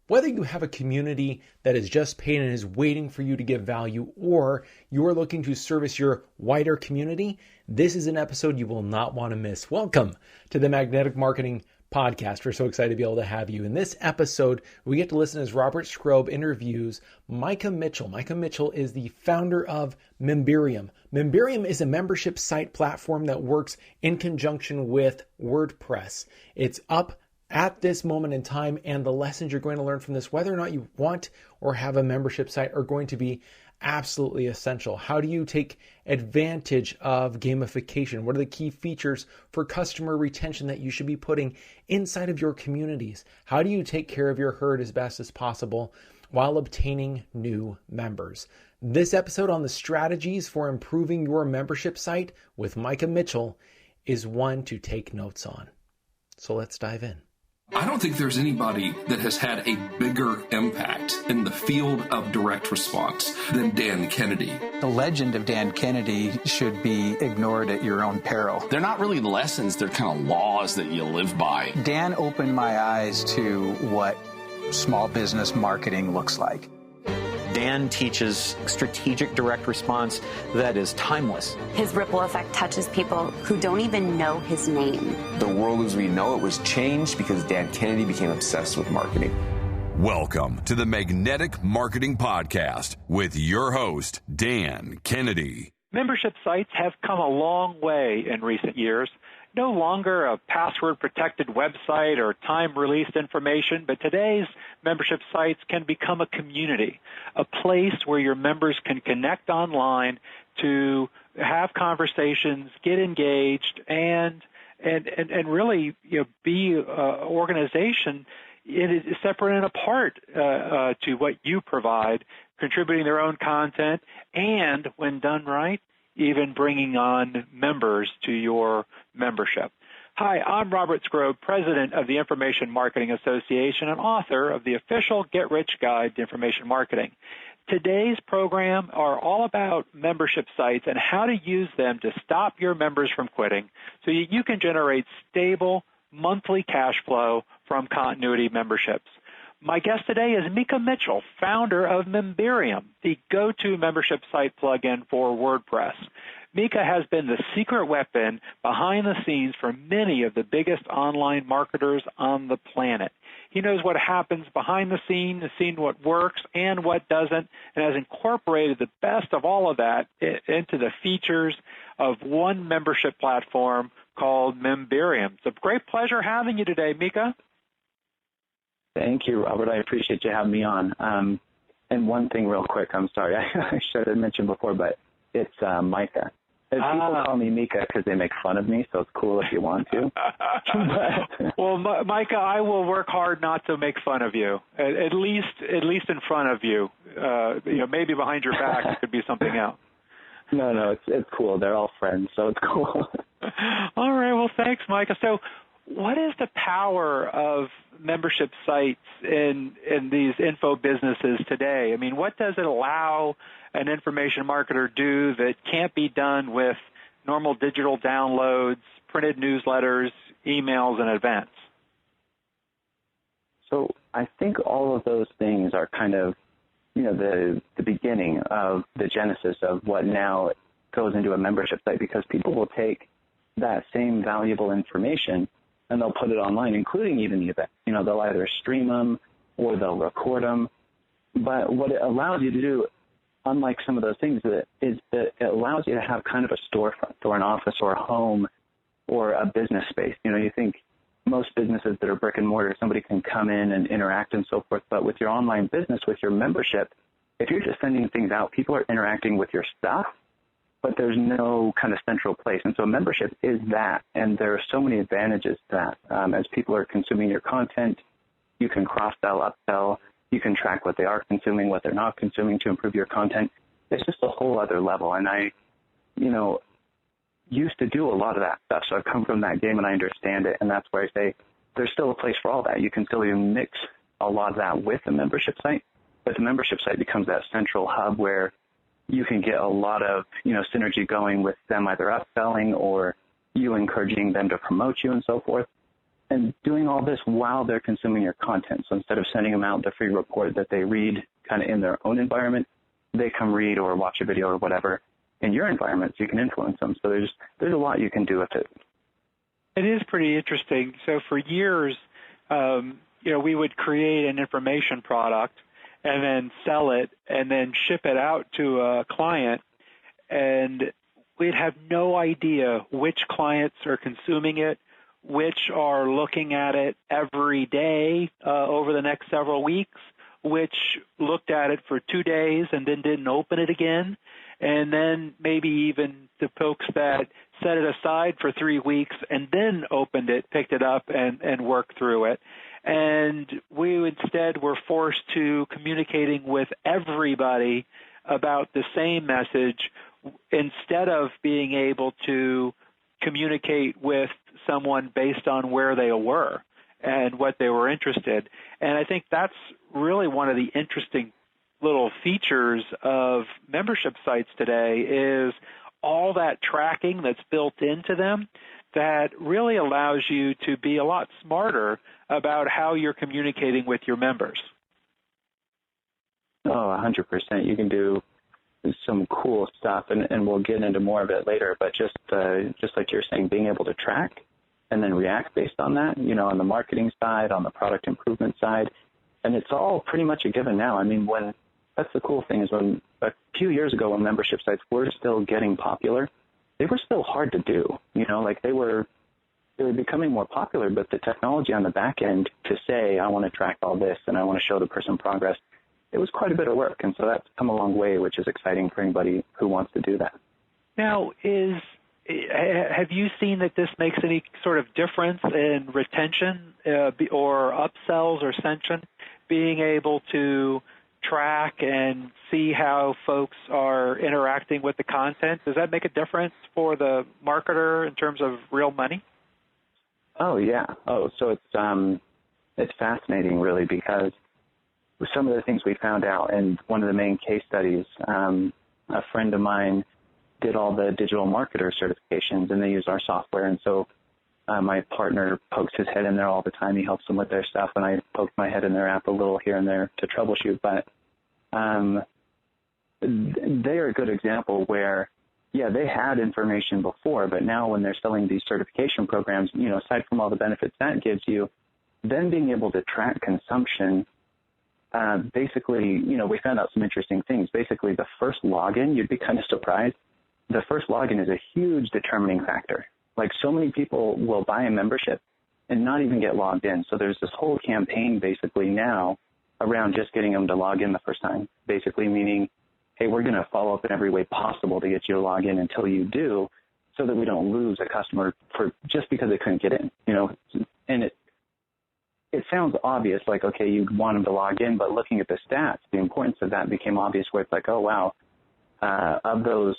Whether you have a community that is just paid and is waiting for you to give value, or you are looking to service your wider community, this is an episode you will not want to miss. Welcome to the Magnetic Marketing Podcast. We're so excited to be able to have you. In this episode, we get to listen as Robert Skrobe interviews Micah Mitchell. Micah Mitchell is the founder of Memberium. Memberium is a membership site platform that works in conjunction with WordPress. It's up at this moment in time, and the lessons you're going to learn from this, whether or not you want or have a membership site, are going to be absolutely essential. How do you take advantage of gamification? What are the key features for customer retention that you should be putting inside of your communities? How do you take care of your herd as best as possible while obtaining new members? This episode on the strategies for improving your membership site with Micah Mitchell is one to take notes on. So let's dive in. I don't think there's anybody that has had a bigger impact in the field of direct response than Dan Kennedy. The legend of Dan Kennedy should be ignored at your own peril. They're not really lessons, they're kind of laws that you live by. Dan opened my eyes to what small business marketing looks like. Dan teaches strategic direct response that is timeless. His ripple effect touches people who don't even know his name. The world as we know it was changed because Dan Kennedy became obsessed with marketing. Welcome to the Magnetic Marketing Podcast with your host, Dan Kennedy. Membership sites have come a long way in recent years. No longer a password-protected website or time-released information, but today's membership sites can become a community, a place where your members can connect online to have conversations, get engaged, and really be an organization. It is separate and apart to what you provide, contributing their own content, and when done right, even bringing on members to your membership. Hi, I'm Robert Skrobe, president of the Information Marketing Association and author of the official Get Rich Guide to Information Marketing. Today's program are all about membership sites and how to use them to stop your members from quitting so you can generate stable monthly cash flow from continuity memberships. My guest today is Micah Mitchell, founder of Memberium, the go-to membership site plugin for WordPress. Micah has been the secret weapon behind the scenes for many of the biggest online marketers on the planet. He knows what happens behind the scene, what works and what doesn't, and has incorporated the best of all of that into the features of one membership platform called Memberium. It's a great pleasure having you today, Micah. Thank you, Robert. I appreciate you having me on. And one thing real quick, I'm sorry, I should have mentioned before, but it's Micah. And people call me Micah because they make fun of me, so it's cool if you want to. Well, Micah, I will work hard not to make fun of you, at least in front of you. Maybe behind your back it could be something else. No, it's cool. They're all friends, so it's cool. All right, well, thanks, Micah. So what is the power of membership sites in these info businesses today? I mean, what does it allow an information marketer do that can't be done with normal digital downloads, printed newsletters, emails, and events? So I think all of those things are kind of, the beginning of the genesis of what now goes into a membership site, because people will take that same valuable information and they'll put it online, including even the event. They'll either stream them or they'll record them. But what it allows you to do, unlike some of those things, is that it allows you to have kind of a storefront or an office or a home or a business space. You think most businesses that are brick and mortar, somebody can come in and interact and so forth. But with your online business, with your membership, if you're just sending things out, people are interacting with your stuff, but there's no kind of central place. And so membership is that, and there are so many advantages to that. As people are consuming your content, you can cross-sell, upsell, you can track what they are consuming, what they're not consuming to improve your content. It's just a whole other level. And I, used to do a lot of that stuff, so I've come from that game and I understand it, and that's where I say there's still a place for all that. You can still even mix a lot of that with a membership site, but the membership site becomes that central hub where you can get a lot of, synergy going with them either upselling or you encouraging them to promote you and so forth. And doing all this while they're consuming your content. So instead of sending them out the free report that they read kind of in their own environment, they come read or watch a video or whatever in your environment so you can influence them. So there's a lot you can do with it. It is pretty interesting. So for years, we would create an information product and then sell it and then ship it out to a client, and we'd have no idea which clients are consuming it, which are looking at it every day over the next several weeks, which looked at it for 2 days and then didn't open it again, and then maybe even the folks that set it aside for 3 weeks and then opened it, picked it up, and worked through it. And we instead were forced to communicating with everybody about the same message instead of being able to communicate with someone based on where they were and what they were interested. And I think that's really one of the interesting little features of membership sites today is all that tracking that's built into them that really allows you to be a lot smarter about how you're communicating with your members. Oh, 100%. You can do some cool stuff, and we'll get into more of it later, but just like you're saying, being able to track and then react based on that, on the marketing side, on the product improvement side, and it's all pretty much a given now. I mean, that's the cool thing is when a few years ago when membership sites were still getting popular, they were still hard to do, they were becoming more popular, but the technology on the back end to say, I want to track all this and I want to show the person progress, it was quite a bit of work, and so that's come a long way, which is exciting for anybody who wants to do that. Now, have you seen that this makes any sort of difference in retention or upsells or ascension, being able to track and see how folks are interacting with the content? Does that make a difference for the marketer in terms of real money? Oh, yeah. So it's fascinating, really, because some of the things we found out, and one of the main case studies, a friend of mine did all the digital marketer certifications, and they use our software. And so my partner pokes his head in there all the time. He helps them with their stuff, and I poke my head in their app a little here and there to troubleshoot. But they are a good example where, yeah, they had information before, but now when they're selling these certification programs, aside from all the benefits that gives you, then being able to track consumption, basically, we found out some interesting things. Basically, the first login, you'd be kind of surprised. The first login is a huge determining factor. Like, so many people will buy a membership and not even get logged in. So there's this whole campaign basically now around just getting them to log in the first time, basically meaning, hey, we're going to follow up in every way possible to get you to log in until you do, so that we don't lose a customer for just because they couldn't get in, And it sounds obvious, like, okay, you want them to log in, but looking at the stats, the importance of that became obvious, where it's like, oh, wow, of those,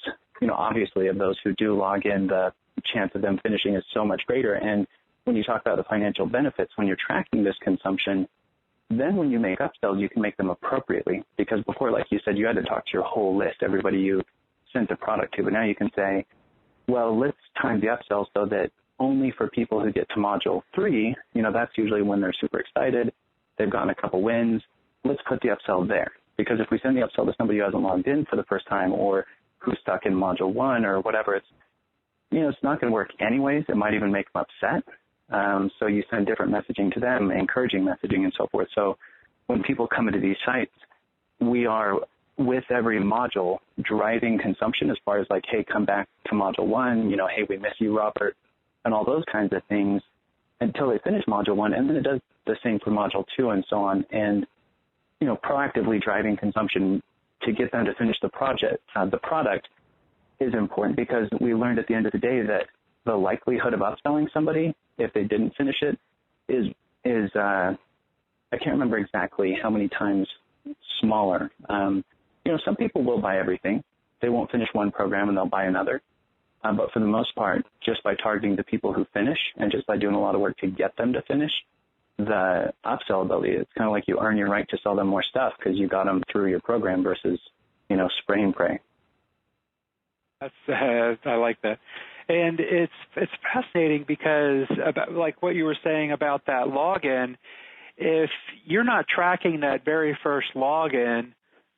obviously of those who do log in, the chance of them finishing is so much greater. And when you talk about the financial benefits, when you're tracking this consumption, then when you make upsells, you can make them appropriately. Because before, like you said, you had to talk to your whole list, everybody you sent the product to. But now you can say, well, let's time the upsell so that only for people who get to module 3, that's usually when they're super excited, they've gotten a couple wins, let's put the upsell there. Because if we send the upsell to somebody who hasn't logged in for the first time or who's stuck in module 1 or whatever, it's not going to work anyways. It might even make them upset. So you send different messaging to them, encouraging messaging and so forth. So when people come into these sites, we are, with every module, driving consumption as far as like, hey, come back to module 1, hey, we miss you, Robert, and all those kinds of things until they finish module 1. And then it does the same for module 2 and so on. And, proactively driving consumption to get them to finish the product is important, because we learned at the end of the day that the likelihood of upselling somebody if they didn't finish it is I can't remember exactly how many times smaller. Some people will buy everything. They won't finish one program and they'll buy another. But for the most part, just by targeting the people who finish and just by doing a lot of work to get them to finish, the upsell ability, it's kind of like you earn your right to sell them more stuff because you got them through your program versus, spray and pray. I like that. And it's fascinating because, about like what you were saying about that login, if you're not tracking that very first login,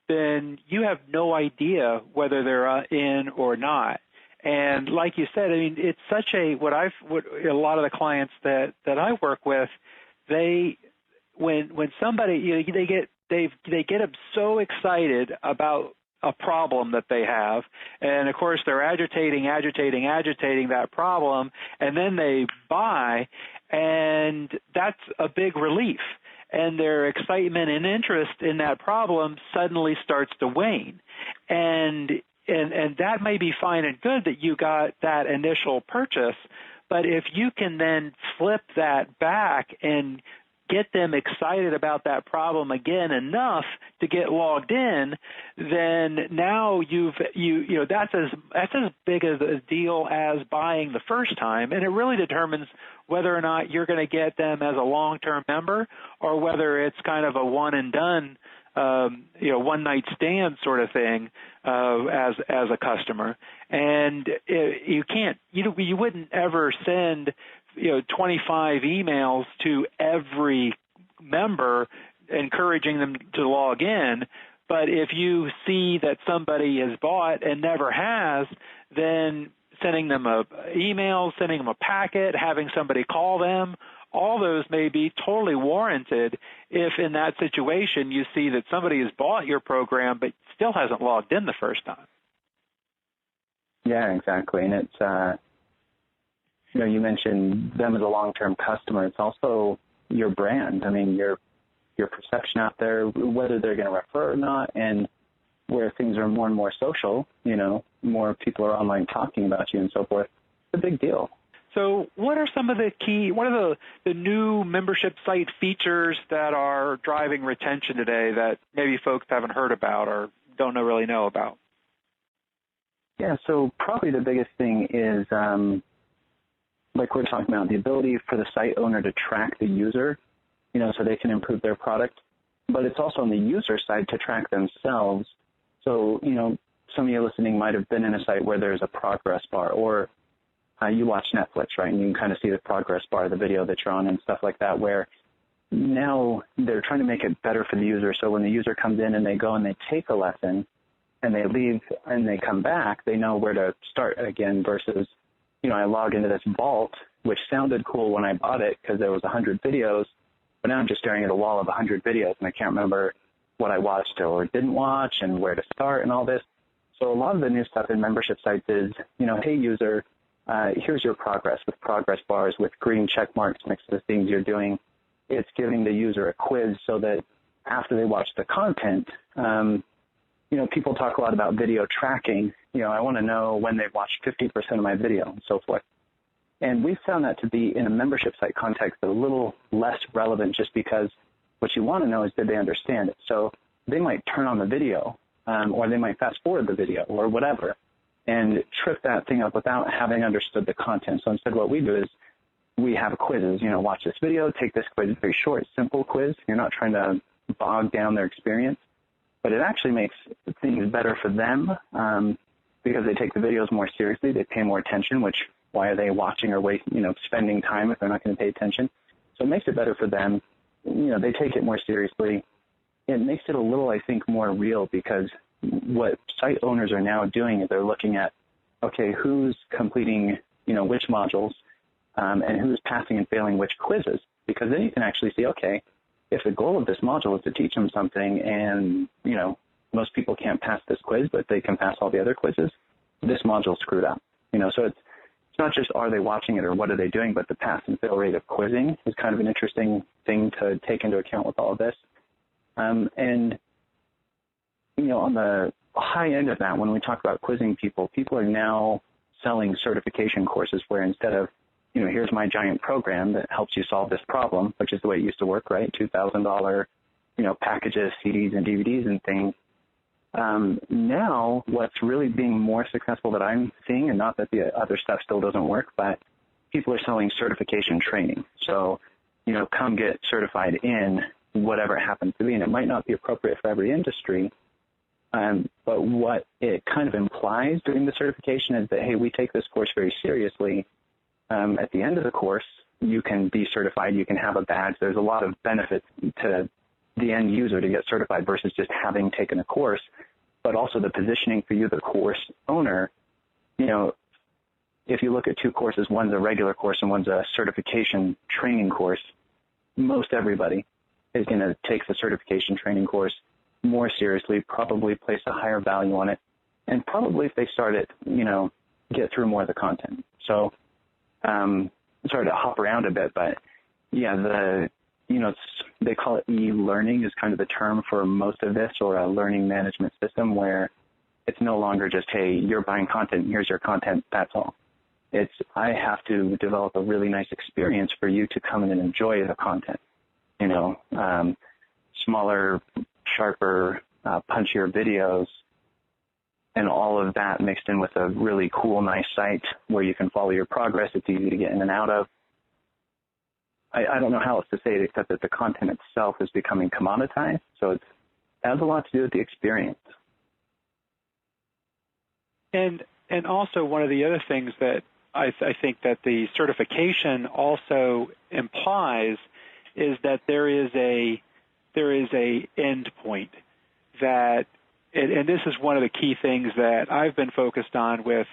then you have no idea whether they're in or not. And like you said, I mean, it's such a what a lot of the clients that I work with, when somebody they get so excited about a problem that they have, and of course they're agitating that problem, and then they buy, and that's a big relief. And their excitement and interest in that problem suddenly starts to wane. And that may be fine and good that you got that initial purchase, but if you can then flip that back and get them excited about that problem again enough to get logged in, then now that's as big of a deal as buying the first time, and it really determines whether or not you're going to get them as a long-term member or whether it's kind of a one and done, one night stand sort of thing as a customer. And you wouldn't ever send 25 emails to every member encouraging them to log in. But if you see that somebody has bought and never has, then sending them an email, sending them a packet, having somebody call them, all those may be totally warranted if in that situation you see that somebody has bought your program but still hasn't logged in the first time. Yeah, exactly. And it's you mentioned them as a long-term customer. It's also your brand. I mean, your perception out there, whether they're going to refer or not, and where things are more and more social, more people are online talking about you and so forth. It's a big deal. So what are some of the new membership site features that are driving retention today that maybe folks haven't heard about or don't really know about? Yeah, so probably the biggest thing is, like we're talking about, the ability for the site owner to track the user, so they can improve their product. But it's also on the user side to track themselves. So, some of you listening might have been in a site where there's a progress bar, or you watch Netflix, right, and you can kind of see the progress bar, the video that you're on and stuff like that, where now they're trying to make it better for the user. So when the user comes in and they go and they take a lesson and they leave and they come back, they know where to start again versus, I log into this vault, which sounded cool when I bought it because there was 100 videos, but now I'm just staring at a wall of 100 videos and I can't remember what I watched or didn't watch and where to start and all this. So a lot of the new stuff in membership sites is, hey, user, here's your progress with progress bars, with green check marks next to the things you're doing. It's giving the user a quiz so that after they watch the content, people talk a lot about video tracking. I want to know when they've watched 50% of my video and so forth. And we found that to be, in a membership site context, a little less relevant just because what you want to know is did they understand it. So they might turn on the video or they might fast forward the video or whatever and trip that thing up without having understood the content. So instead what we do is we have quizzes, watch this video, take this quiz, very short, simple quiz. You're not trying to bog down their experience, but it actually makes things better for them because they take the videos more seriously. They pay more attention, which why are they watching or spending time if they're not going to pay attention? So it makes it better for them. They take it more seriously. It makes it a little, I think, more real because what site owners are now doing is they're looking at, okay, who's completing, which modules and who's passing and failing which quizzes, because then you can actually see, okay, if the goal of this module is to teach them something and, most people can't pass this quiz, but they can pass all the other quizzes, this module screwed up. So it's not just are they watching it or what are they doing, but the pass and fail rate of quizzing is kind of an interesting thing to take into account with all of this. And, on the high end of that, when we talk about quizzing people are now selling certification courses where instead of, here's my giant program that helps you solve this problem, which is the way it used to work, right? $2,000, packages, CDs and DVDs and things. Now what's really being more successful that I'm seeing, and not that the other stuff still doesn't work, but people are selling certification training. So, come get certified in whatever it happens to be. And it might not be appropriate for every industry, But what it kind of implies during the certification is that, hey, we take this course very seriously. At the end of the course, you can be certified, you can have a badge. There's a lot of benefits to the end user to get certified versus just having taken a course, but also the positioning for you, the course owner. You know, if you look at two courses, one's a regular course and one's a certification training course, most everybody is going to take the certification training course more seriously, probably place a higher value on it, and probably if they start it, you know, get through more of the content. So, sorry to hop around a bit, but yeah, they call it e-learning is kind of the term for most of this, or a learning management system where it's no longer just, hey, you're buying content, here's your content, that's all. It's, I have to develop a really nice experience for you to come in and enjoy the content. You know, smaller, sharper, punchier videos, and all of that mixed in with a really cool, nice site where you can follow your progress. It's easy to get in and out of. I don't know how else to say it except that the content itself is becoming commoditized, so it has a lot to do with the experience. And also one of the other things that I think that the certification also implies is that there is a end point that, and this is one of the key things that I've been focused on with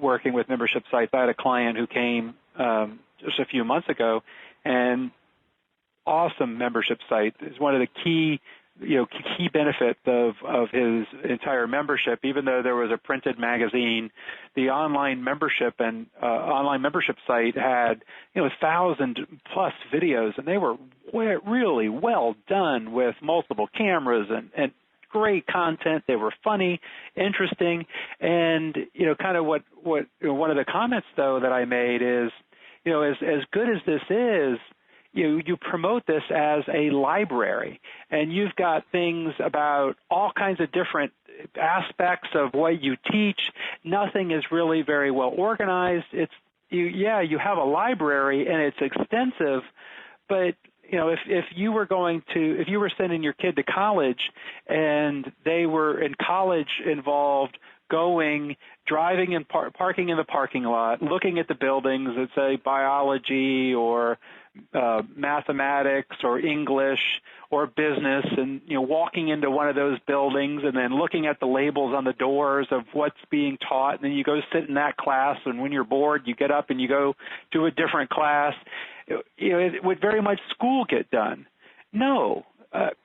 working with membership sites. I had a client who came just a few months ago, and awesome membership site is one of the key benefits of his entire membership. Even though there was a printed magazine, the online membership and online membership site had 1,000+ videos, and they were really well done with multiple cameras and great content. They were funny, interesting, and kind of what one of the comments though that I made is, as good as this is, you promote this as a library, and you've got things about all kinds of different aspects of what you teach. Nothing is really very well organized. You have a library and it's extensive, but if you were sending your kid to college and they were in college involved driving and parking in the parking lot, looking at the buildings that say biology or mathematics or English or business, and walking into one of those buildings and then looking at the labels on the doors of what's being taught, and then you go sit in that class, and when you're bored you get up and you go to a different class. Would very much school get done? No. But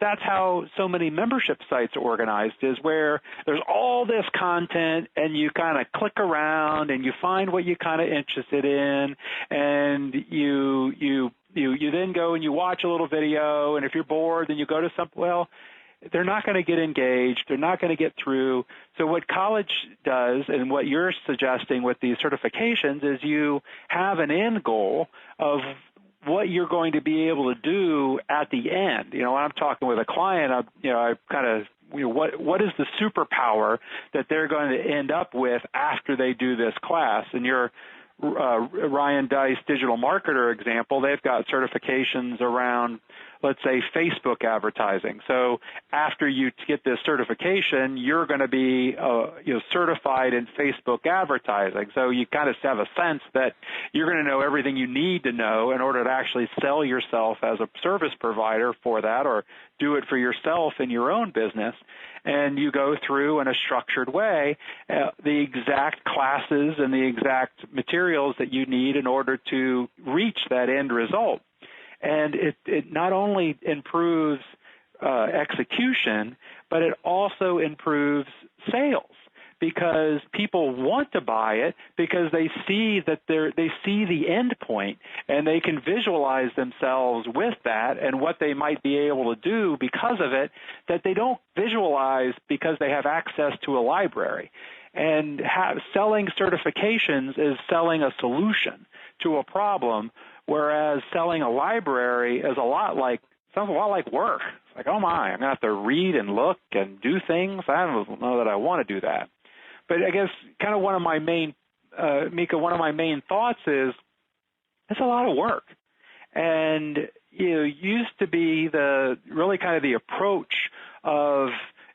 that's how so many membership sites are organized, is where there's all this content and you kind of click around and you find what you're kind of interested in, and you then go and you watch a little video, and if you're bored then you go to they're not going to get engaged. They're not going to get through. So what college does, and what you're suggesting with these certifications, is you have an end goal of what you're going to be able to do at the end. When I'm talking with a client, I kind of, what is the superpower that they're going to end up with after they do this class? And your Ryan Dice digital marketer example, they've got certifications around, let's say, Facebook advertising. So after you get this certification, you're going to be certified in Facebook advertising. So you kind of have a sense that you're going to know everything you need to know in order to actually sell yourself as a service provider for that, or do it for yourself in your own business. And you go through in a structured way the exact classes and the exact materials that you need in order to reach that end result. And it not only improves execution, but it also improves sales, because people want to buy it because they see that they see the end point, and they can visualize themselves with that and what they might be able to do because of it, that they don't visualize because they have access to a library. And selling certifications is selling a solution to a problem, whereas selling a library is sounds a lot like work. It's like, oh my, I'm going to have to read and look and do things. I don't know that I want to do that. But I guess kind of one of my main thoughts is it's a lot of work. And used to be the approach of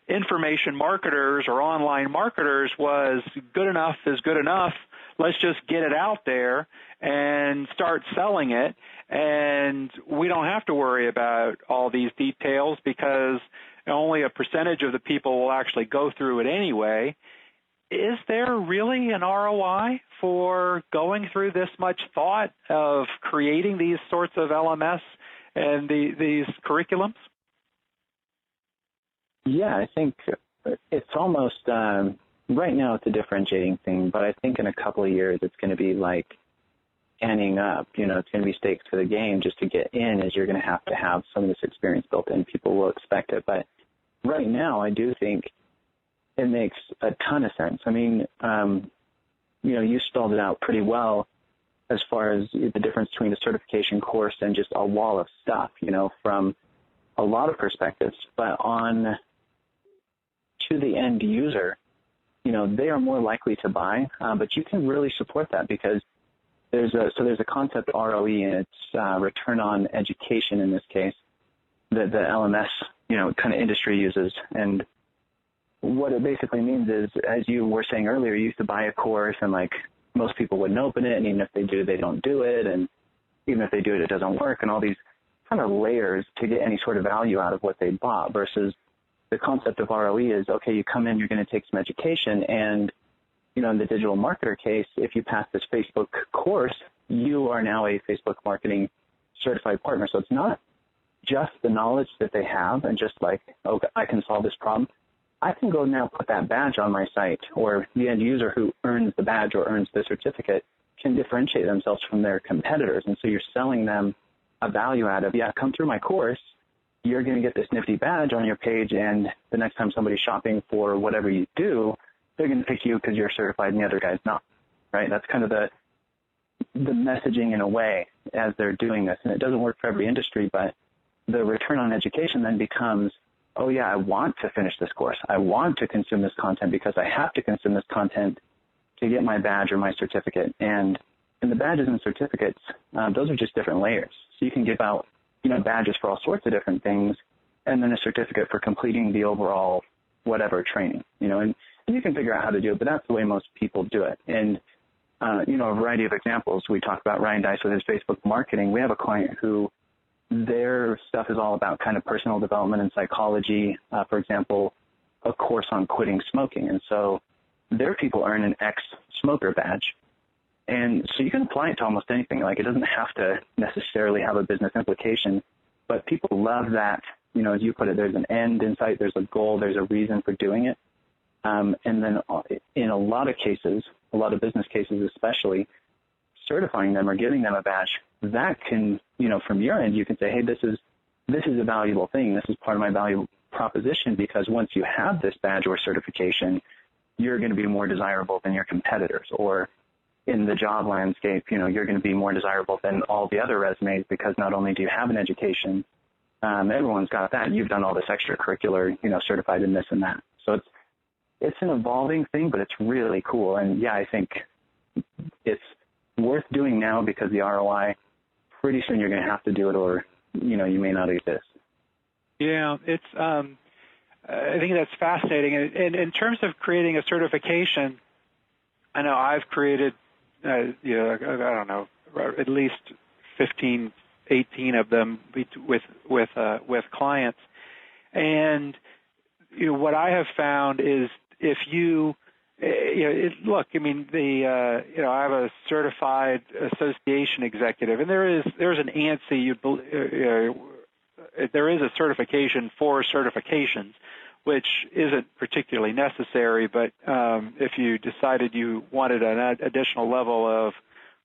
information marketers or online marketers was good enough is good enough. Let's just get it out there and start selling it, and we don't have to worry about all these details because only a percentage of the people will actually go through it anyway. Is there really an ROI for going through this much thought of creating these sorts of LMS and these curriculums? Yeah, I think it's almost, right now it's a differentiating thing, but I think in a couple of years it's going to be like anning up. It's going to be stakes for the game. Just to get in is you're going to have some of this experience built in. People will expect it. But right now I do think it makes a ton of sense. I mean, you spelled it out pretty well as far as the difference between a certification course and just a wall of stuff, from a lot of perspectives. But to the end user, they are more likely to buy, but you can really support that because there's a concept ROE, and it's return on education in this case, that the LMS, kind of industry uses. And what it basically means is, as you were saying earlier, you used to buy a course and like most people wouldn't open it, and even if they do, they don't do it, and even if they do it, it doesn't work, and all these kind of layers to get any sort of value out of what they bought versus the concept of ROE is, okay, you come in, you're going to take some education, and, in the digital marketer case, if you pass this Facebook course, you are now a Facebook marketing certified partner. So it's not just the knowledge that they have and just like, okay, I can solve this problem. I can go now put that badge on my site, or the end user who earns the badge or earns the certificate can differentiate themselves from their competitors. And so you're selling them a value add of, come through my course, you're going to get this nifty badge on your page, and the next time somebody's shopping for whatever you do, they're going to pick you because you're certified and the other guy's not, right? That's kind of the messaging in a way as they're doing this. And it doesn't work for every industry, but the return on education then becomes, oh, yeah, I want to finish this course. I want to consume this content because I have to consume this content to get my badge or my certificate. And the badges and certificates, those are just different layers. So you can give out badges for all sorts of different things, and then a certificate for completing the overall whatever training, and you can figure out how to do it, but that's the way most people do it. And, a variety of examples. We talked about Ryan Dice with his Facebook marketing. We have a client who their stuff is all about kind of personal development and psychology, for example, a course on quitting smoking. And so their people earn an ex-smoker badge. And so you can apply it to almost anything. Like, it doesn't have to necessarily have a business implication, but people love that, as you put it, there's an end in sight, there's a goal, there's a reason for doing it. And then in a lot of cases, a lot of business cases especially, certifying them or giving them a badge, that can, from your end, you can say, hey, this is a valuable thing. This is part of my value proposition, because once you have this badge or certification, you're going to be more desirable than your competitors, or in the job landscape, you're going to be more desirable than all the other resumes, because not only do you have an education, everyone's got that. You've done all this extracurricular, certified in this and that. So it's an evolving thing, but it's really cool. And yeah, I think it's worth doing now because the ROI, pretty soon you're going to have to do it, or, you may not exist. Yeah, it's, I think that's fascinating. And in terms of creating a certification, I know I've created, I don't know, at least 15, 18 of them with clients. And what I have found is if you, look, I mean, I have a certified association executive, and there's an ANSI. There is a certification for certifications, which isn't particularly necessary, but if you decided you wanted an additional level of,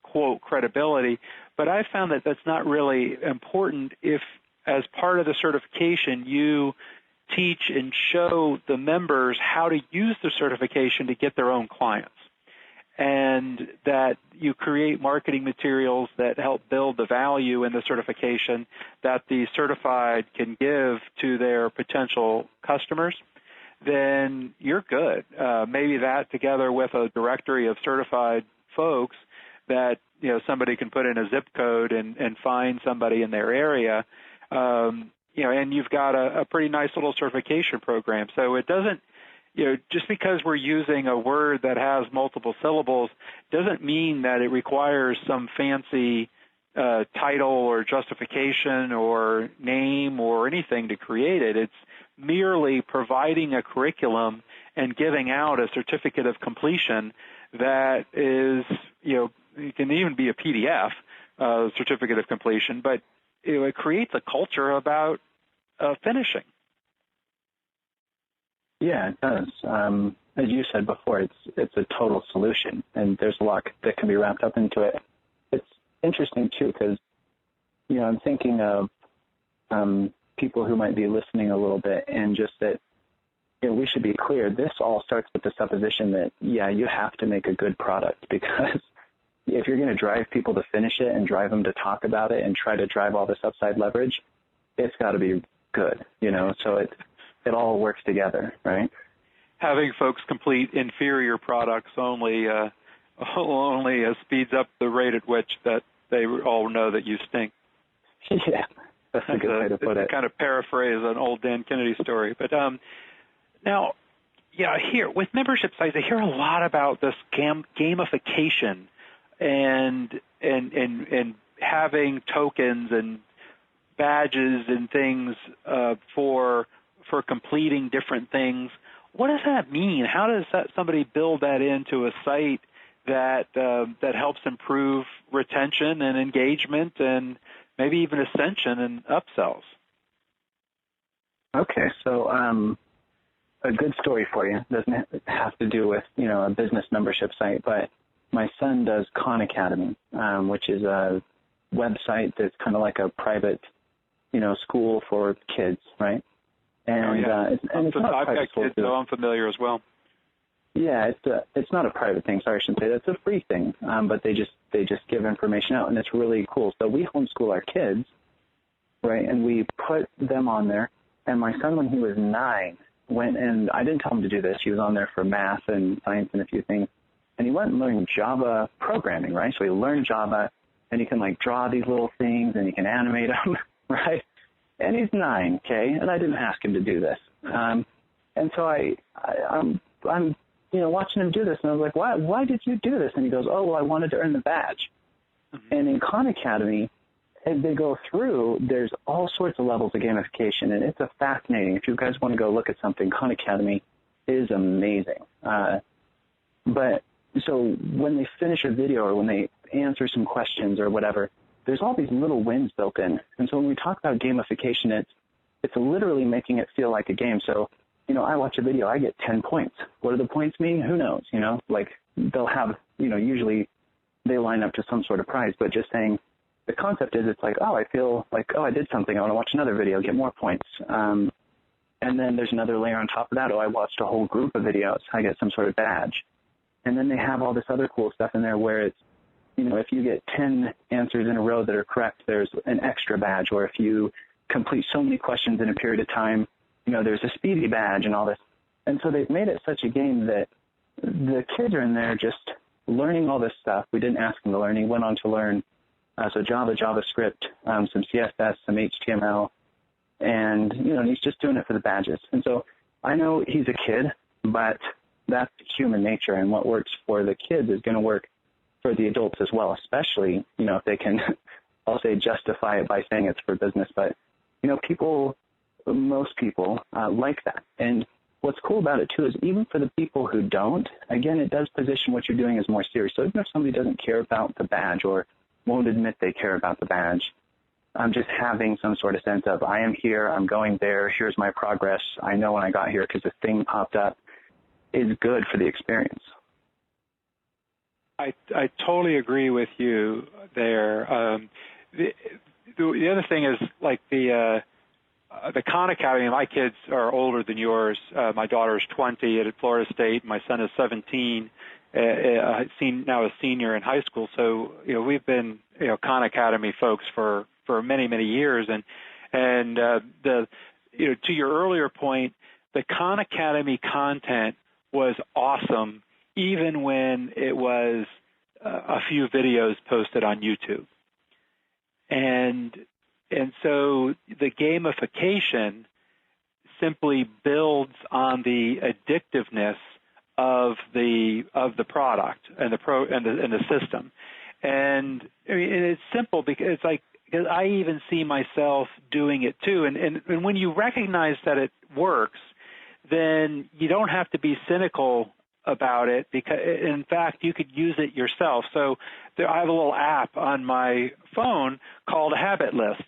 quote, credibility. But I found that that's not really important if, as part of the certification, you teach and show the members how to use the certification to get their own clients, and that you create marketing materials that help build the value in the certification that the certified can give to their potential customers, then you're good. Maybe that, together with a directory of certified folks that somebody can put in a zip code and find somebody in their area, and you've got a pretty nice little certification program. So it doesn't, just because we're using a word that has multiple syllables doesn't mean that it requires some fancy title or justification or name or anything to create it. It's merely providing a curriculum and giving out a certificate of completion that is, it can even be a PDF certificate of completion, but it creates a culture about finishing. Yeah, it does. As you said before, it's a total solution, and there's a lot that can be wrapped up into it. It's interesting, too, because, I'm thinking of people who might be listening a little bit, and just that, we should be clear, this all starts with the supposition that, you have to make a good product, because if you're going to drive people to finish it and drive them to talk about it and try to drive all this upside leverage, it's got to be good, so it all works together, right? Having folks complete inferior products only speeds up the rate at which that they all know that you stink. Yeah, that's a good way to put it. To kind of paraphrase an old Dan Kennedy story. But now, here with membership sites, I hear a lot about this gamification and having tokens and badges and things for completing different things. What does that mean? How does somebody build that into a site that helps improve retention and engagement and maybe even ascension and upsells? Okay, so a good story for you. Doesn't have to do with a business membership site, but my son does Khan Academy, which is a website that's kind of like a private school for kids, right? And it's not I've a private got school, kids, so I'm familiar as well. Yeah, it's not a private thing. Sorry, I shouldn't say that. It's a free thing, but they just give information out, and it's really cool. So we homeschool our kids, right? And we put them on there. And my son, when he was 9, went, and I didn't tell him to do this. He was on there for math and science and a few things, and he went and learned Java programming, right? So he learned Java, and he can draw these little things, and he can animate them, right? And he's 9, okay? And I didn't ask him to do this. And so I'm watching him do this, and I was like, why did you do this? And he goes, oh, well, I wanted to earn the badge. Mm-hmm. And in Khan Academy, as they go through, there's all sorts of levels of gamification, and it's a fascinating. If you guys want to go look at something, Khan Academy is amazing. But so when they finish a video or when they answer some questions or whatever, there's all these little wins built in. And so when we talk about gamification, it's literally making it feel like a game. So, I watch a video, I get 10 points. What do the points mean? Who knows? They'll have, usually they line up to some sort of prize, but just saying the concept is it's like, oh, I feel like, oh, I did something. I want to watch another video, get more points. And then there's another layer on top of that. Oh, I watched a whole group of videos. I get some sort of badge. And then they have all this other cool stuff in there where it's, if you get 10 answers in a row that are correct, there's an extra badge. Or if you complete so many questions in a period of time, there's a speedy badge and all this. And so they've made it such a game that the kids are in there just learning all this stuff. We didn't ask them to learn. He went on to learn so Java, JavaScript, some CSS, some HTML, and he's just doing it for the badges. And so I know he's a kid, but that's human nature, and what works for the kids is going to work for the adults as well, especially, if they can, I'll say, justify it by saying it's for business. But, most people like that. And what's cool about it, too, is even for the people who don't, again, it does position what you're doing as more serious. So even if somebody doesn't care about the badge or won't admit they care about the badge, just having some sort of sense of, I am here, I'm going there, here's my progress, I know when I got here because this thing popped up, is good for the experience. I totally agree with you there. The other thing is the Khan Academy. My kids are older than yours. My daughter's 20 at Florida State. My son is 17, now a senior in high school. So we've been Khan Academy folks for many years. And to your earlier point, the Khan Academy content was awesome, even when it was a few videos posted on YouTube. And so the gamification simply builds on the addictiveness of the product and the system. And I mean, it's simple because I even see myself doing it too. And when you recognize that it works, then you don't have to be cynical about it, because in fact you could use it yourself. So I have a little app on my phone called Habit List,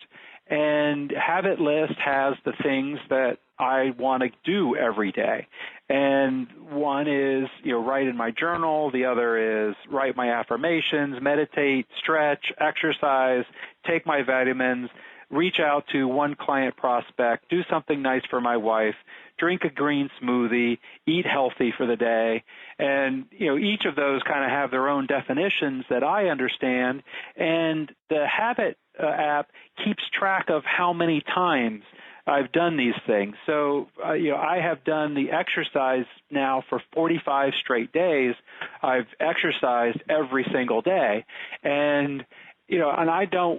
and Habit List has the things that I want to do every day. And one is, write in my journal. The other is write my affirmations, meditate, stretch, exercise, take my vitamins, reach out to one client prospect, do something nice for my wife, drink a green smoothie, eat healthy for the day. And, each of those kind of have their own definitions that I understand. And the Habit app keeps track of how many times I've done these things. So, I have done the exercise now for 45 straight days. I've exercised every single day. And, and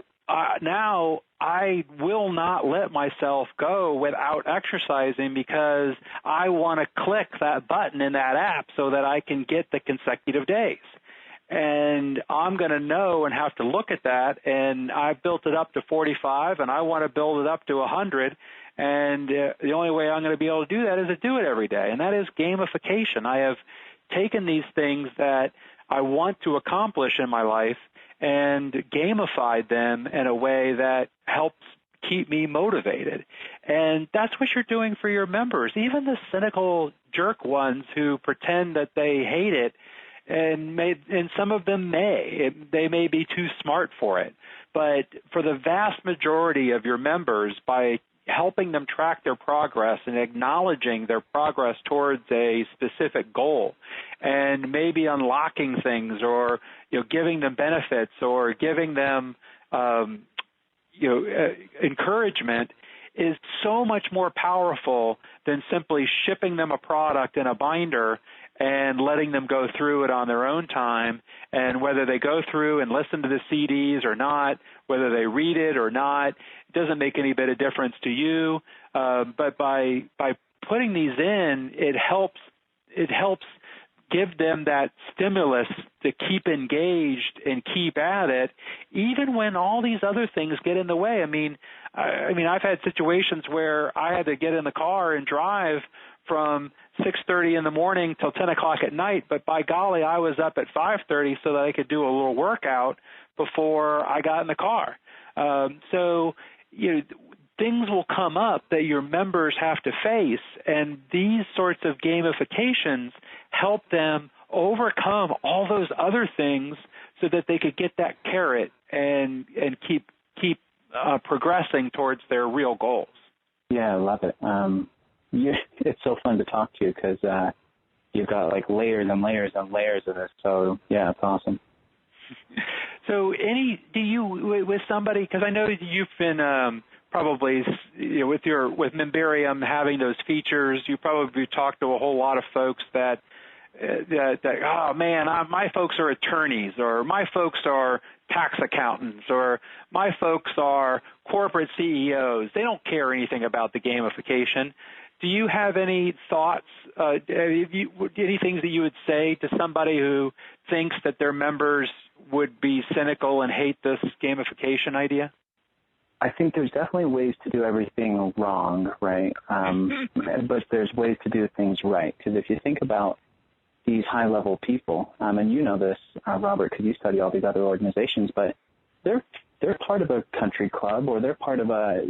now I will not let myself go without exercising, because I want to click that button in that app so that I can get the consecutive days. And I'm going to know and have to look at that, and I built it up to 45, and I want to build it up to 100, and the only way I'm going to be able to do that is to do it every day, and that is gamification. I have taken these things that I want to accomplish in my life and gamified them in a way that helps keep me motivated. And that's what you're doing for your members, even the cynical jerk ones who pretend that they hate it. And some of them they may be too smart for it. But for the vast majority of your members, by helping them track their progress and acknowledging their progress towards a specific goal, and maybe unlocking things, or giving them benefits, or giving them encouragement, is so much more powerful than simply shipping them a product in a binder and letting them go through it on their own time. And whether they go through and listen to the CDs or not, whether they read it or not, it doesn't make any bit of difference to you. But by putting these in, it helps give them that stimulus to keep engaged and keep at it, even when all these other things get in the way. I mean, I've had situations where I had to get in the car and drive from 6:30 in the morning till 10 o'clock at night, but by golly, I was up at 5:30 so that I could do a little workout before I got in the car. So things will come up that your members have to face, and these sorts of gamifications help them overcome all those other things so that they could get that carrot and keep progressing towards their real goals. Yeah, I love it. It's so fun to talk to you because you've got like layers and layers and layers of this. So yeah, it's awesome. So with somebody, because I know you've been probably with Memberium having those features, you probably talked to a whole lot of folks that oh man, my folks are attorneys, or my folks are tax accountants, or my folks are corporate CEOs. They don't care anything about the gamification. Do you have any thoughts, any things that you would say to somebody who thinks that their members would be cynical and hate this gamification idea? I think there's definitely ways to do everything wrong, right? But there's ways to do things right. Because if you think about these high-level people, and you know this, Robert, because you study all these other organizations, but they're part of a country club, or they're part of a,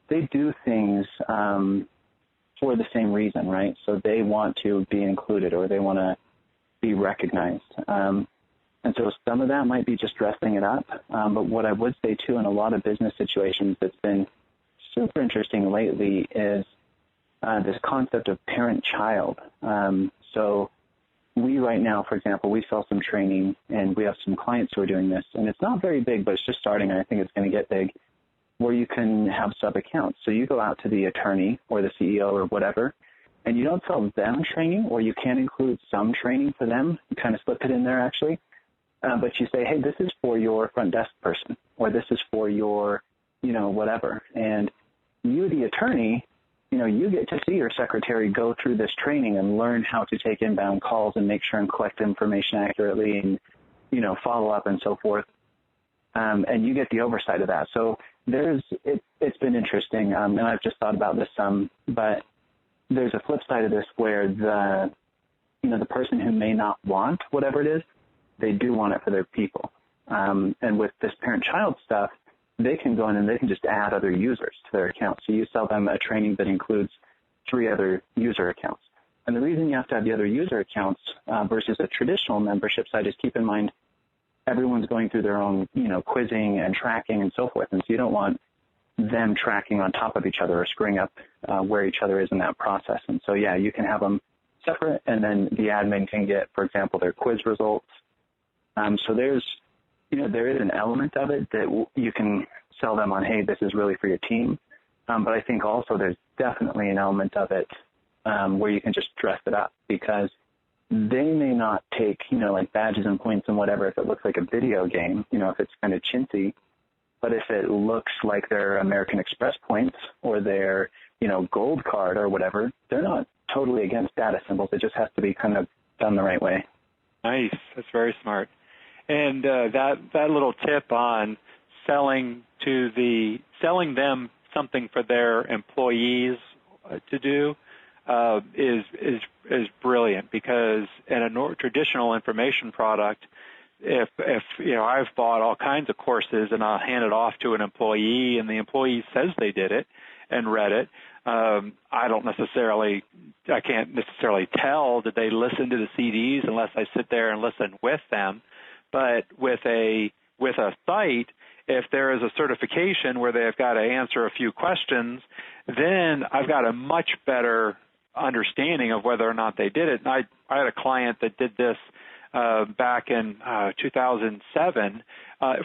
they do things for the same reason, right? So they want to be included, or they want to be recognized. And so some of that might be just dressing it up. But what I would say, too, in a lot of business situations that's been super interesting lately is this concept of parent-child. So we right now, for example, we sell some training, and we have some clients who are doing this. And it's not very big, but it's just starting, and I think it's going to get big, where you can have sub-accounts. So you go out to the attorney or the CEO or whatever, and you don't sell them training, or you can include some training for them. You kind of slip it in there, actually. but you say, hey, this is for your front desk person, or this is for your, whatever. And you, the attorney, you get to see your secretary go through this training and learn how to take inbound calls and make sure and collect information accurately and, follow up and so forth. And you get the oversight of that. So it's been interesting. And I've just thought about this some, but there's a flip side of this where the person who may not want whatever it is, they do want it for their people. And with this parent-child stuff, they can go in and they can just add other users to their account. So you sell them a training that includes 3 other user accounts. And the reason you have to have the other user accounts versus a traditional membership site is, keep in mind, everyone's going through their own, quizzing and tracking and so forth. And so you don't want them tracking on top of each other or screwing up where each other is in that process. And so, yeah, you can have them separate, and then the admin can get, for example, their quiz results. So there is an element of it that you can sell them on, hey, this is really for your team. But I think also there's definitely an element of it where you can just dress it up, because they may not take, like badges and points and whatever if it looks like a video game, if it's kind of chintzy. But if it looks like their American Express points or their, gold card or whatever, they're not totally against data symbols. It just has to be kind of done the right way. Nice. That's very smart. And that little tip on selling them something for their employees to do is brilliant, because in a traditional information product, if I've bought all kinds of courses and I'll hand it off to an employee and the employee says they did it and read it, I can't necessarily tell that they listen to the CDs unless I sit there and listen with them. But with a site, if there is a certification where they've got to answer a few questions, then I've got a much better understanding of whether or not they did it. And I had a client that did this back in 2007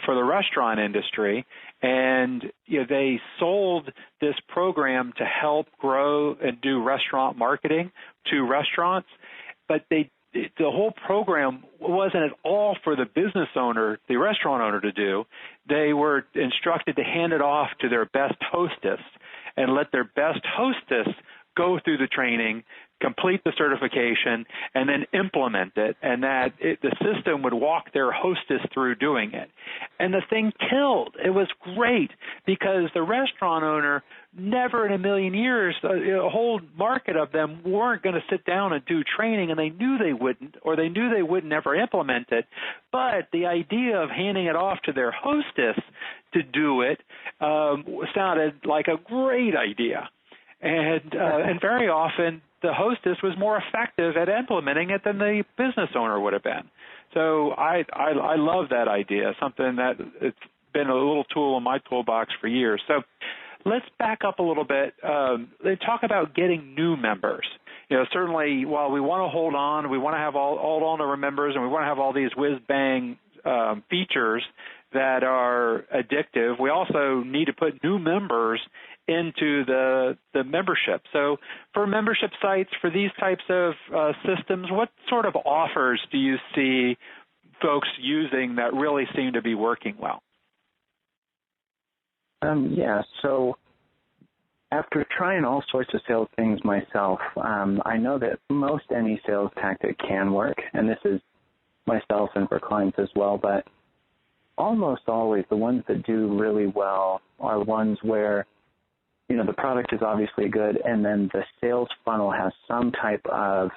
for the restaurant industry, and they sold this program to help grow and do restaurant marketing to restaurants, but the whole program wasn't at all for the business owner, the restaurant owner, to do. They were instructed to hand it off to their best hostess and let their best hostess go through the training, complete the certification, and then implement it, and that the system would walk their hostess through doing it. And the thing killed. It was great, because the restaurant owner, never in a million years, a whole market of them weren't going to sit down and do training, and they knew they wouldn't, or they knew they wouldn't ever implement it. But the idea of handing it off to their hostess to do it sounded like a great idea. And very often the hostess was more effective at implementing it than the business owner would have been. So I love that idea, something that it's been a little tool in my toolbox for years. So let's back up a little bit and talk about getting new members. Certainly while we want to hold on, we want to have all on our members, and we want to have all these whiz-bang features that are addictive, we also need to put new members into the membership. So for membership sites, for these types of systems, what sort of offers do you see folks using that really seem to be working well? So after trying all sorts of sales things myself, I know that most any sales tactic can work, and this is myself and for clients as well, but almost always the ones that do really well are ones where the product is obviously good, and then the sales funnel has some type of,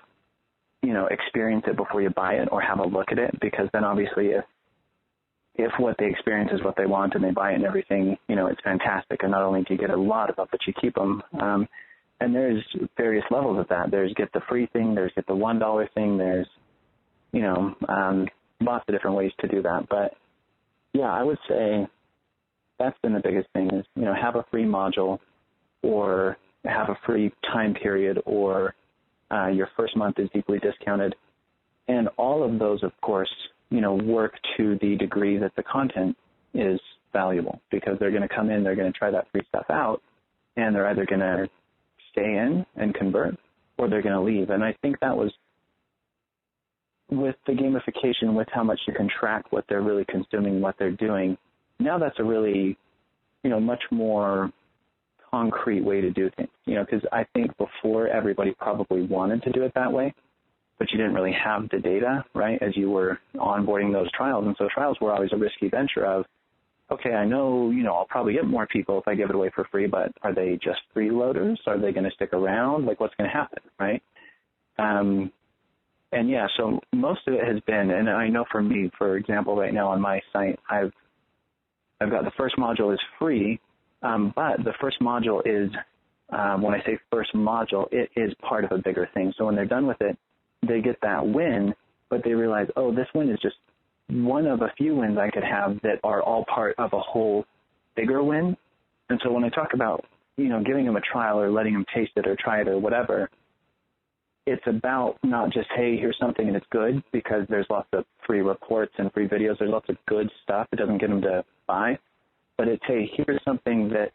experience it before you buy it or have a look at it, because then obviously if what they experience is what they want and they buy it and everything, it's fantastic. And not only do you get a lot of it, but you keep them. And there's various levels of that. There's get the free thing, there's get the $1 thing, there's, lots of different ways to do that. But yeah, I would say that's been the biggest thing is, have a free module, or have a free time period, or your first month is deeply discounted. And all of those, of course, work to the degree that the content is valuable, because they're going to come in, they're going to try that free stuff out, and they're either going to stay in and convert, or they're going to leave. And I think that was with the gamification, with how much you can track what they're really consuming, what they're doing, now that's a really, much more concrete way to do things, because I think before everybody probably wanted to do it that way, but you didn't really have the data, right, as you were onboarding those trials. And so trials were always a risky venture of, okay, I know, I'll probably get more people if I give it away for free, but are they just freeloaders? Are they going to stick around? Like, what's going to happen, right? And yeah, so most of it has been, and I know for me, for example, right now on my site, I've got the first module is free, but the first module is, when I say first module, it is part of a bigger thing. So when they're done with it, they get that win, but they realize, oh, this win is just one of a few wins I could have that are all part of a whole bigger win. And so when I talk about, giving them a trial or letting them taste it or try it or whatever, it's about not just, hey, here's something and it's good, because there's lots of free reports and free videos. There's lots of good stuff. It doesn't get them to buy. But it's, hey, here's something that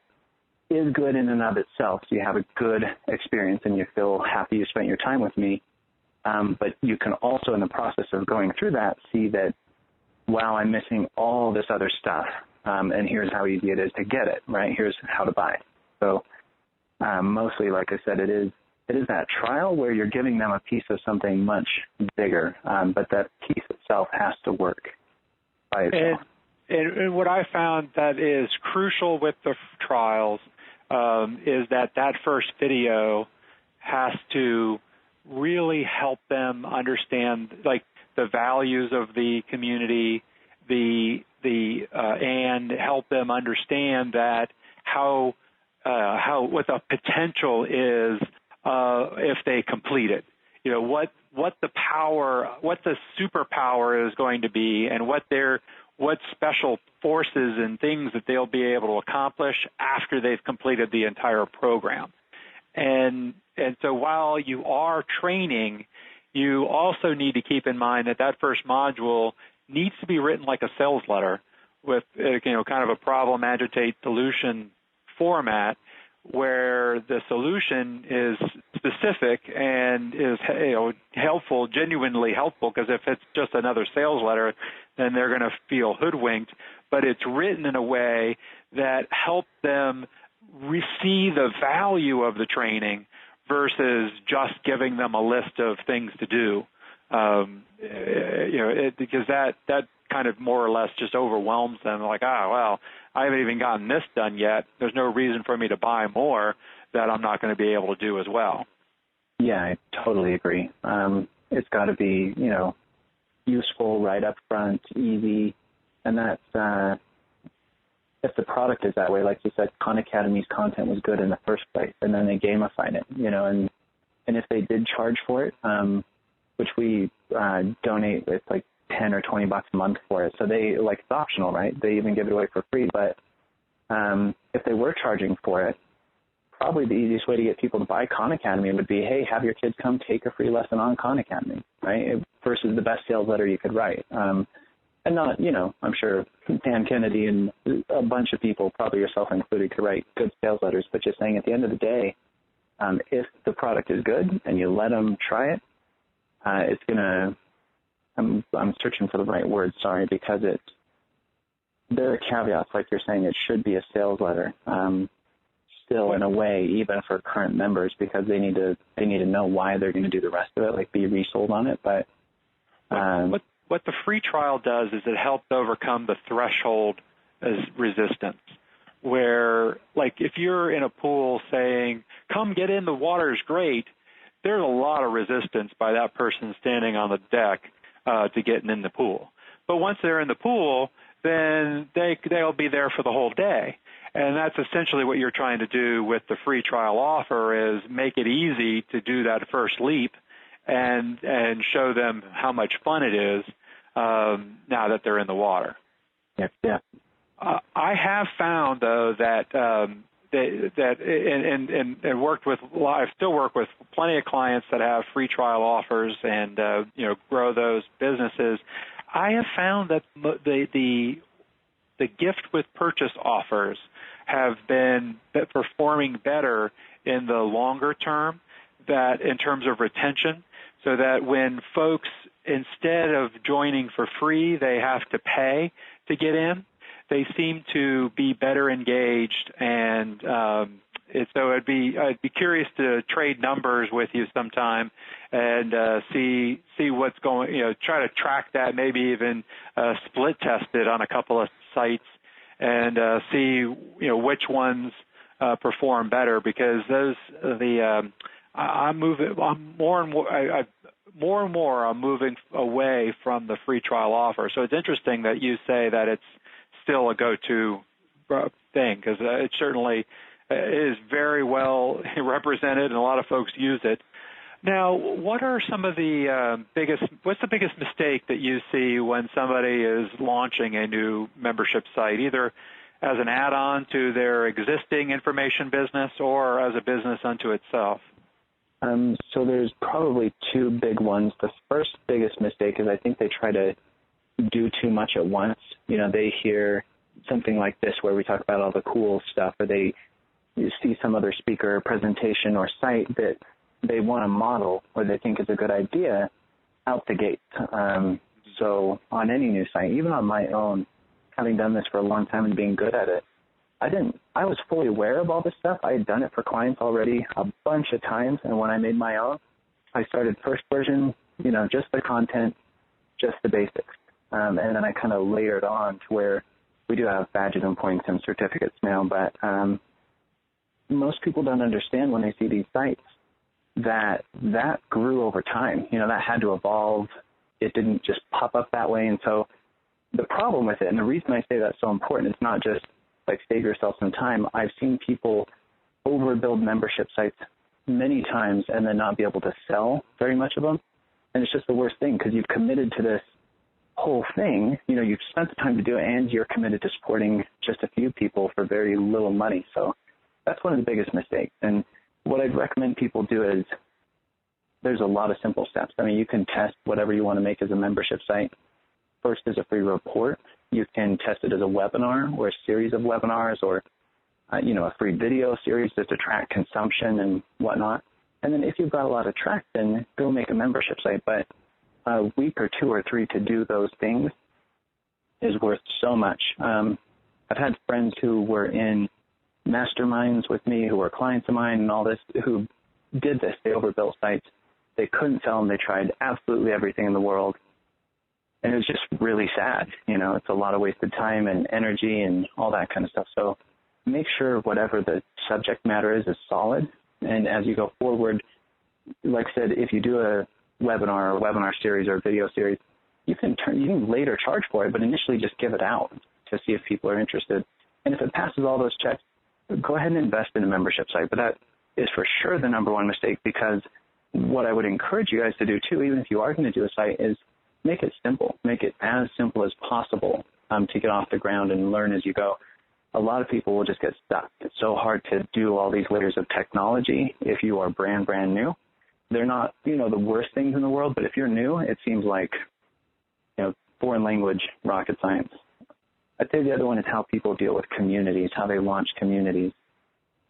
is good in and of itself. So you have a good experience and you feel happy you spent your time with me. But you can also, in the process of going through that, see that, wow, I'm missing all this other stuff. And here's how easy it is to get it, right? Here's how to buy it. So mostly, like I said, it is that trial where you're giving them a piece of something much bigger, but that piece itself has to work by itself. And what I found that is crucial with the trials is that first video has to really help them understand, like, the values of the community, and help them understand that how what the potential is if they complete it. What the superpower is going to be, and what special forces and things that they'll be able to accomplish after they've completed the entire program. And so while you are training, you also need to keep in mind that first module needs to be written like a sales letter with, kind of a problem, agitate, solution format, where the solution is specific and is helpful, genuinely helpful, because if it's just another sales letter, then they're going to feel hoodwinked. But it's written in a way that helps them see the value of the training versus just giving them a list of things to do, because that kind of more or less just overwhelms them. Like, well, I haven't even gotten this done yet. There's no reason for me to buy more that I'm not going to be able to do as well. Yeah, I totally agree. It's got to be, useful right up front, easy, and that's if the product is that way, like you said, Khan Academy's content was good in the first place, and then they gamified it, and if they did charge for it, which we donate, it's like $10 or $20 a month for it. So they, like, it's optional, right? They even give it away for free. But if they were charging for it, probably the easiest way to get people to buy Khan Academy would be, hey, have your kids come take a free lesson on Khan Academy, right? Versus the best sales letter you could write. And not, I'm sure Dan Kennedy and a bunch of people, probably yourself included, could write good sales letters. But just saying, at the end of the day, if the product is good and you let them try it, it's going to, I'm searching for the right word, sorry, because there are caveats, like you're saying, it should be a sales letter, still in a way, even for current members, because they need to know why they're going to do the rest of it, like be resold on it. But what the free trial does is it helps overcome the threshold as resistance, where, like, if you're in a pool saying, come get in, the water's great, there's a lot of resistance by that person standing on the deck to getting in the pool. But once they're in the pool, then they'll be there for the whole day. And that's essentially what you're trying to do with the free trial offer, is make it easy to do that first leap and show them how much fun it is now that they're in the water. Yeah. I have found, though, that and worked with, I still work with plenty of clients that have free trial offers and grow those businesses. I have found that the gift with purchase offers have been performing better in the longer term, that in terms of retention, so that when folks instead of joining for free, they have to pay to get in. They seem to be better engaged, and so I'd be curious to trade numbers with you sometime and see what's going. Try to track that, maybe even split test it on a couple of sites and see which ones perform better, because I'm more and more I'm moving away from the free trial offer. So it's interesting that you say that it's still a go-to thing, because it certainly is very well represented and a lot of folks use it. Now, what are some of what's the biggest mistake that you see when somebody is launching a new membership site, either as an add-on to their existing information business or as a business unto itself? So there's probably two big ones. The first biggest mistake is I think they try to do too much at once. They hear something like this where we talk about all the cool stuff, or they see some other speaker presentation or site that they want to model or they think is a good idea out the gate. So on any new site, even on my own, having done this for a long time and being good at it, I was fully aware of all this stuff. I had done it for clients already a bunch of times, and when I made my own, I started first version, just the content, just the basics. And then I kind of layered on to where we do have badges and points and certificates now, but most people don't understand when they see these sites that grew over time. That had to evolve. It didn't just pop up that way. And so the problem with it, and the reason I say that's so important, it's not just like save yourself some time. I've seen people overbuild membership sites many times and then not be able to sell very much of them. And it's just the worst thing, because you've committed to this whole thing. You've spent the time to do it, and you're committed to supporting just a few people for very little money. So that's one of the biggest mistakes. And what I'd recommend people do is there's a lot of simple steps. I mean, you can test whatever you want to make as a membership site. First is a free report. You can test it as a webinar or a series of webinars, or a free video series just to track consumption and whatnot. And then if you've got a lot of traction, go make a membership site. But a week or 2 or 3 to do those things is worth so much. I've had friends who were in masterminds with me, who were clients of mine and all this, who did this. They overbuilt sites. They couldn't sell them. They tried absolutely everything in the world. And it was just really sad. It's a lot of wasted time and energy and all that kind of stuff. So make sure whatever the subject matter is solid. And as you go forward, like I said, if you do a webinar or webinar series or video series, you can later charge for it, but initially just give it out to see if people are interested. And if it passes all those checks, go ahead and invest in a membership site. But that is for sure the number one mistake, because what I would encourage you guys to do too, even if you are going to do a site, is make it simple. Make it as simple as possible to get off the ground and learn as you go. A lot of people will just get stuck. It's so hard to do all these layers of technology if you are brand new. They're not, the worst things in the world, but if you're new, it seems like, foreign language, rocket science. I'd say the other one is how people deal with communities, how they launch communities,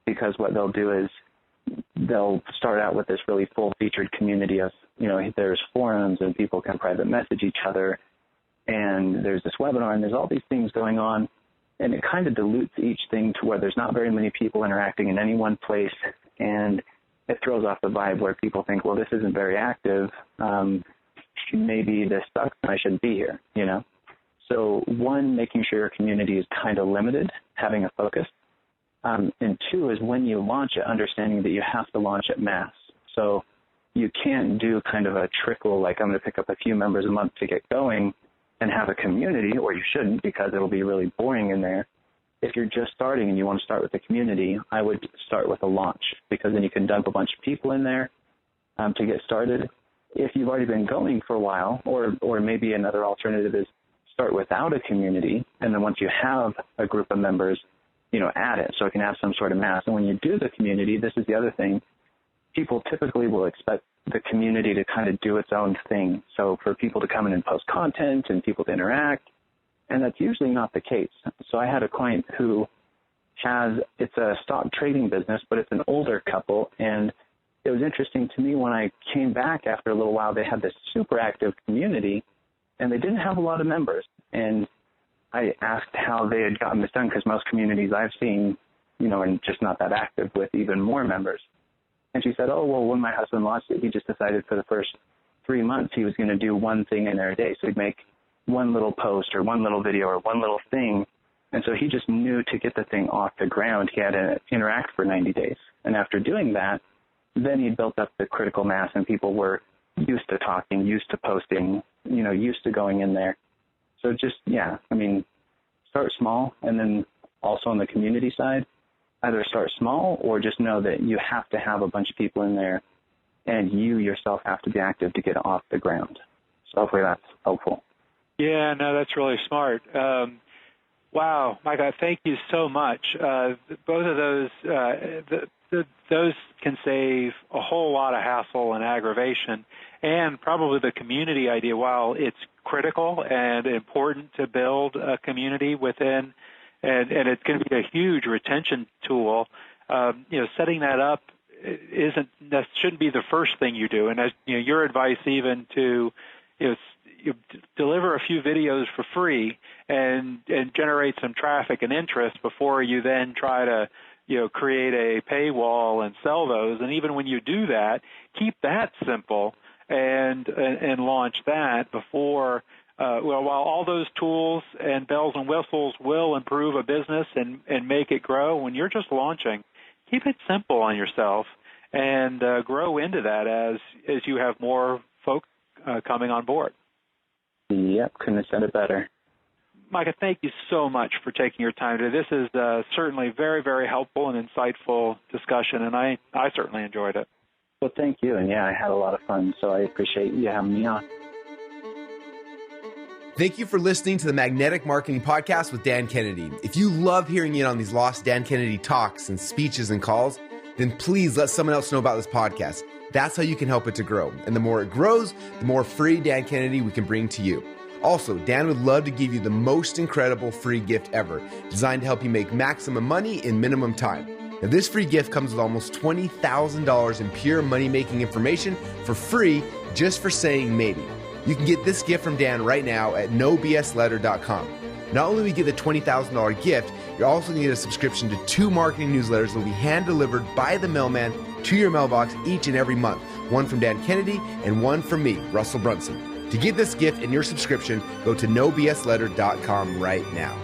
because what they'll do is they'll start out with this really full-featured community of, there's forums and people can private message each other, and there's this webinar, and there's all these things going on, and it kind of dilutes each thing to where there's not very many people interacting in any one place, and it throws off the vibe where people think, well, this isn't very active. Maybe this sucks and I shouldn't be here, So one, making sure your community is kind of limited, having a focus. And 2 is when you launch it, understanding that you have to launch at mass. So you can't do kind of a trickle, like I'm going to pick up a few members a month to get going and have a community, or you shouldn't, because it'll be really boring in there. If you're just starting and you want to start with the community, I would start with a launch, because then you can dump a bunch of people in there to get started. If you've already been going for a while, or maybe another alternative is start without a community, and then once you have a group of members, add it so it can have some sort of mass. And when you do the community, this is the other thing, people typically will expect the community to kind of do its own thing. So for people to come in and post content and people to interact, and that's usually not the case. So I had a client who it's a stock trading business, but it's an older couple, and it was interesting to me when I came back after a little while, they had this super active community, and they didn't have a lot of members. And I asked how they had gotten this done, because most communities I've seen, are just not that active with even more members. And she said, oh, well, when my husband launched it, he just decided for the first 3 months he was going to do one thing in there a day. So he'd make one little post or one little video or one little thing. And so he just knew to get the thing off the ground, he had to interact for 90 days. And after doing that, then he built up the critical mass, and people were used to talking, used to posting, used to going in there. So just, start small. And then also on the community side, either start small or just know that you have to have a bunch of people in there, and you yourself have to be active to get off the ground. So hopefully that's helpful. Yeah, no, that's really smart. Wow, Micah, thank you so much. Both of those, those can save a whole lot of hassle and aggravation, and probably the community idea, while it's critical and important to build a community within, and it's going to be a huge retention tool, setting that up shouldn't be the first thing you do. And as your advice even to you deliver a few videos for free and generate some traffic and interest before you then try to create a paywall and sell those. And even when you do that, keep that simple and launch that before. While all those tools and bells and whistles will improve a business and make it grow, when you're just launching, keep it simple on yourself and grow into that as you have more folks coming on board. Yep, couldn't have said it better. Micah, thank you so much for taking your time today. This is certainly very, very helpful and insightful discussion, and I certainly enjoyed it. Well, thank you, and I had a lot of fun, so I appreciate you having me on. Thank you for listening to the Magnetic Marketing Podcast with Dan Kennedy. If you love hearing in on these lost Dan Kennedy talks and speeches and calls, then please let someone else know about this podcast. That's how you can help it to grow. And the more it grows, the more free Dan Kennedy we can bring to you. Also, Dan would love to give you the most incredible free gift ever, designed to help you make maximum money in minimum time. Now, this free gift comes with almost $20,000 in pure money-making information for free, just for saying maybe. You can get this gift from Dan right now at nobsletter.com. Not only will you get the $20,000 gift, you're also going to get a subscription to 2 marketing newsletters that will be hand-delivered by the mailman to your mailbox each and every month. One from Dan Kennedy and one from me, Russell Brunson. To get this gift and your subscription, go to nobsletter.com right now.